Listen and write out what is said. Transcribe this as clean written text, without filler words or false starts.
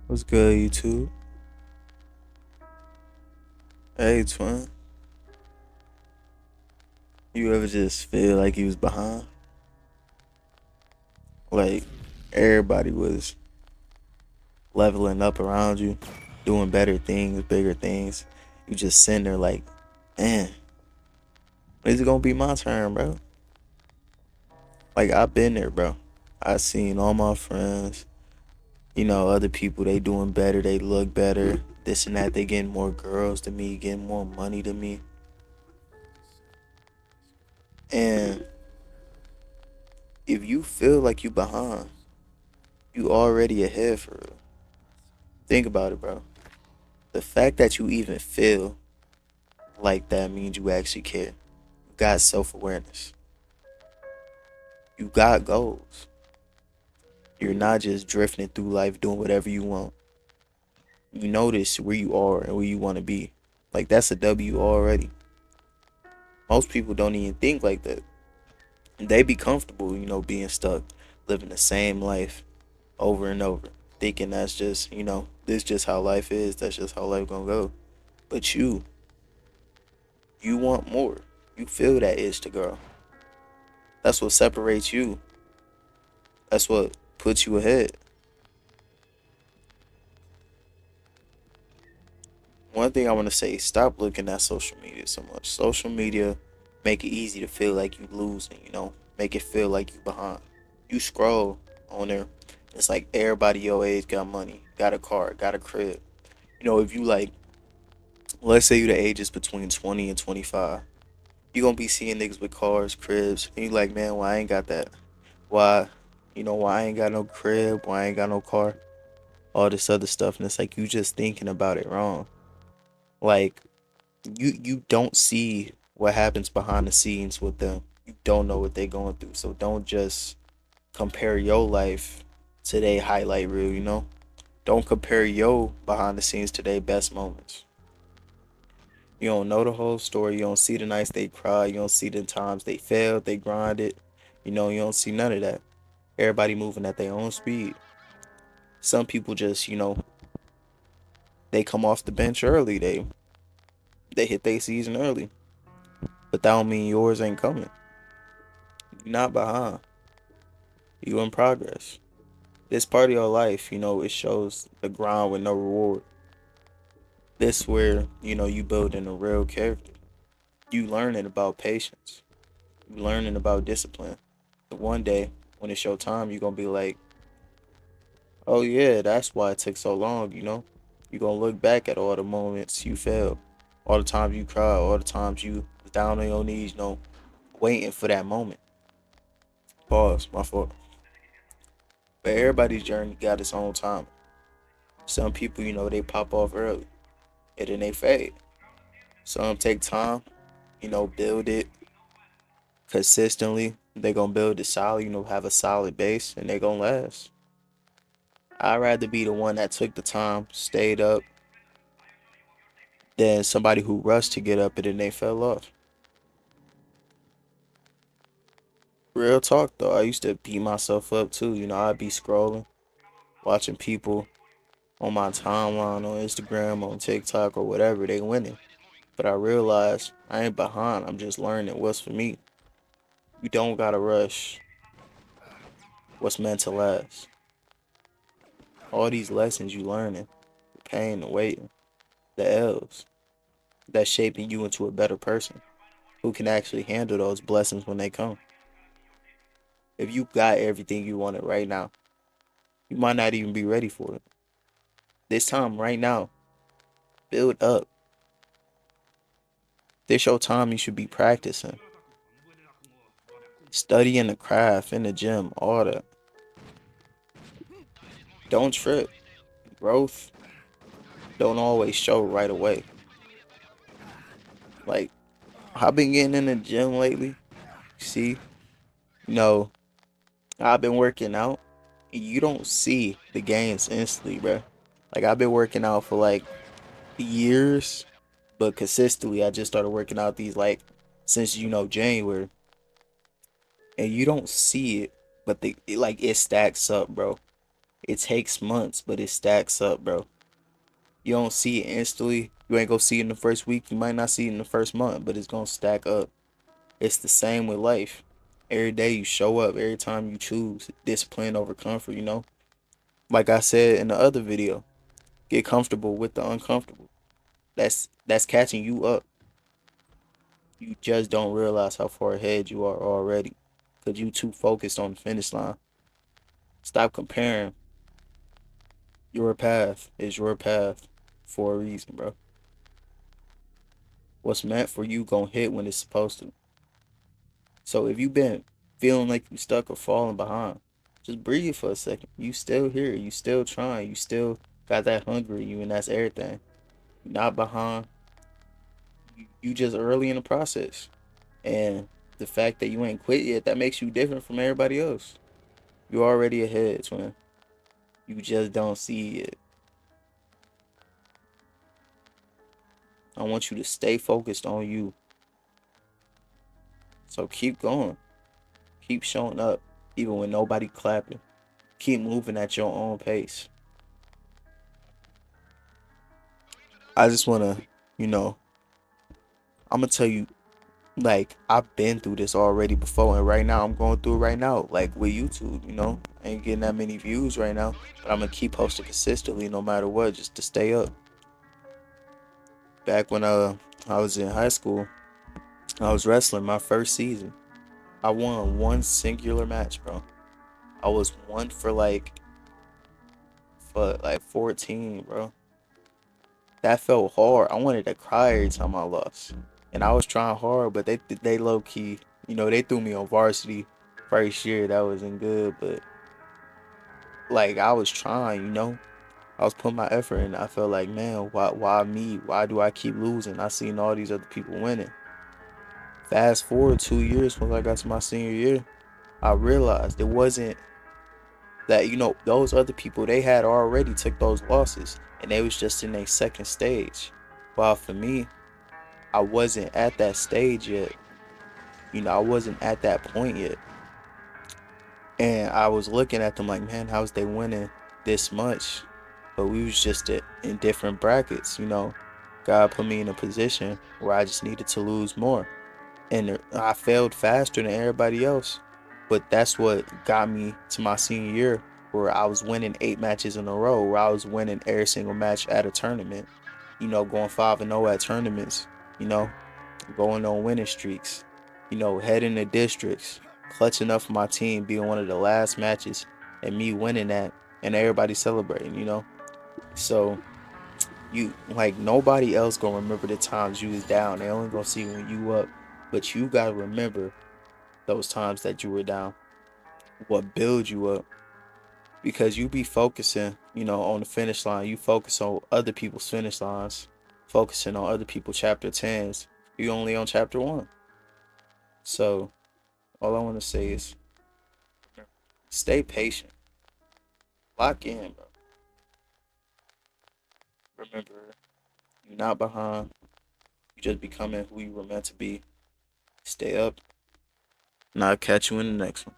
What's good, YouTube? Hey, twin. You ever just feel like you was behind? Like everybody was leveling up around you, doing better things, bigger things. You just sitting there like, man, when is it gonna be my turn, bro? Like I've been there, bro. I seen all my friends, other people they doing better, they look better, this and that. They getting more girls than me, getting more money than me, and if you feel like you behind, you already ahead for real. Think about it, bro. The fact that you even feel like that means you actually care. You got self awareness. You got goals. You're not just drifting through life doing whatever you want. You notice where you are and where you want to be. Like that's a W already. Most people don't even think like that. They be comfortable, being stuck, living the same life over and over, thinking that's just, this just how life is. That's just how life gonna go. But you want more. You feel that itch to grow. That's what separates you. That's what puts you ahead. One thing I want to say, stop looking at social media so much. Social media make it easy to feel like you losing, make it feel like you behind. You scroll on there, it's like everybody your age got money, got a car, got a crib. If you like, let's say you the ages between 20 and 25, you gonna be seeing niggas with cars, cribs, and you like, man, why I ain't got that? Why, why I ain't got no crib, why I ain't got no car, all this other stuff, and it's like you just thinking about it wrong. Like you don't see what happens behind the scenes with them. You don't know what they're going through. So don't just compare your life to their highlight reel. Don't compare your behind the scenes to their best moments. You don't know the whole story. You don't see the nights they cry. You don't see the times they failed, they grinded. You don't see none of that. Everybody moving at their own speed. Some people just, they come off the bench early. They hit their season early. But that don't mean yours ain't coming. You're not behind. You in progress. This part of your life, it shows the grind with no reward. This where, you building a real character. You learning about patience. You learning about discipline. And one day, when it's your time, you're gonna be like, oh yeah, that's why it took so long. You're gonna look back at all the moments you failed, all the times you cried, all the times you was down on your knees, waiting for that moment. Pause, my fault. But everybody's journey got its own time. Some people, they pop off early and then they fade. Some take time, build it consistently. They gonna build it solid, have a solid base, and they gonna last. I'd rather be the one that took the time, stayed up, than somebody who rushed to get up and then they fell off. Real talk though, I used to beat myself up too. I'd be scrolling, watching people on my timeline on Instagram, on TikTok, or whatever, they winning. But I realized I ain't behind. I'm just learning what's for me. You don't gotta rush what's meant to last. All these lessons you learning, the pain, the waiting, the L's, that's shaping you into a better person who can actually handle those blessings when they come. If you got everything you wanted right now, you might not even be ready for it. This time, right now, build up. This your time you should be practicing. Studying the craft in the gym, all that. Don't trip. Growth don't always show right away. Like, I've been getting in the gym lately. See, you know, I've been working out. You don't see the gains instantly, bro. Like I've been working out for like years, but consistently I just started working out these like since January, and you don't see it, but it stacks up, bro. It takes months, but it stacks up, bro. You don't see it instantly. You ain't gonna see it in the first week. You might not see it in the first month, but it's gonna stack up. It's the same with life. Every day you show up, every time you choose discipline over comfort, you know? Like I said in the other video, get comfortable with the uncomfortable. That's catching you up. You just don't realize how far ahead you are already. Cause you too focused on the finish line. Stop comparing. Your path is your path for a reason, bro. What's meant for you gonna hit when it's supposed to. So if you've been feeling like you stuck or falling behind, just breathe for a second. You still here. You still trying. You still got that hunger in you, and that's everything. You're not behind. You just early in the process. And the fact that you ain't quit yet, that makes you different from everybody else. You're already ahead, twin. You just don't see it. I want you to stay focused on you. So keep going. Keep showing up, even when nobody clapping. Keep moving at your own pace. I just wanna, you know, I'm gonna tell you, like, I've been through this already before, and right now I'm going through it right now, like with YouTube, you know. I ain't getting that many views right now, but I'm gonna keep posting consistently no matter what, just to stay up. Back when I was in high school, I was wrestling my first season. I won one singular match, bro. I was one for like 14, bro. That felt hard. I wanted to cry every time I lost. And I was trying hard, but they low key, you know, they threw me on varsity first year. That wasn't good, but like I was trying, you know. I was putting my effort in. I felt like, man, why me? Why do I keep losing? I seen all these other people winning. Fast forward 2 years once I got to my senior year, I realized it wasn't that, you know, those other people, they had already took those losses and they was just in their second stage. While for me, I wasn't at that stage yet. You know, I wasn't at that point yet. And I was looking at them like, man, how's they winning this much? But we was just in different brackets, you know. God put me in a position where I just needed to lose more. And I failed faster than everybody else. But that's what got me to my senior year, where I was winning 8 matches in a row, where I was winning every single match at a tournament. You know, going 5-0 at tournaments. You know, going on winning streaks. You know, heading to districts, clutching up for my team, being one of the last matches, and me winning that, and everybody celebrating. You know, so you like nobody else gonna remember the times you was down. They only gonna see when you up. But you gotta remember those times that you were down. What builds you up. Because you be focusing, you know, on the finish line. You focus on other people's finish lines. Focusing on other people's chapter 10s. You only on chapter 1. So all I wanna say is stay patient. Lock in, bro. Remember, you're not behind. You just becoming who you were meant to be. Stay up, and I'll catch you in the next one.